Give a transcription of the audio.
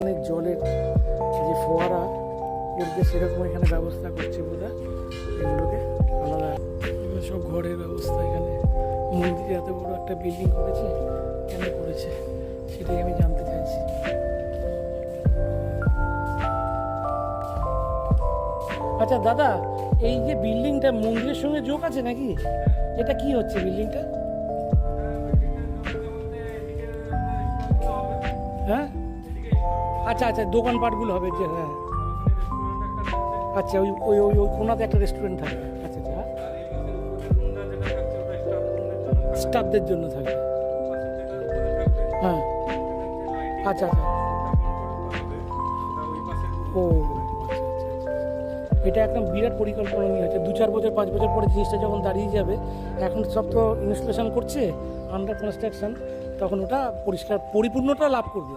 অনেক জলের যে ফোয়ারা করবে সেরকম এখানে ব্যবস্থা করছে বোধহয় এগুলোকে আলাদা। এগুলো সব ঘরের ব্যবস্থা। এখানে মন্দিরে এত বড় একটা বিল্ডিং করেছে, কেন করেছে সেটাই আমি জানতে চাইছি। আচ্ছা দাদা, এই যে বিল্ডিংটা মন্দিরের সঙ্গে যোগ আছে নাকি? এটা কি হচ্ছে বিল্ডিংটা? হ্যাঁ, আচ্ছা আচ্ছা, দোকানপাটগুলো হবে যে, হ্যাঁ আচ্ছা, ওই ওই ওই ওই কোনাতে একটা রেস্টুরেন্ট থাকবে। আচ্ছা আচ্ছা, স্টাফদের জন্য থাকবে। হ্যাঁ, আচ্ছা আচ্ছা, ও আচ্ছা আচ্ছা আচ্ছা। এটা একদম বিরাট পরিকল্পনা নিয়ে হচ্ছে। 2-4 বছর 5 বছর পরে জিনিসটা যখন দাঁড়িয়ে যাবে, এখন সব তো ইনস্টলেশন করছে, আন্ডার কনস্ট্রাকশন, তখন ওটা পরিষ্কার পরিপূর্ণতা লাভ করবে।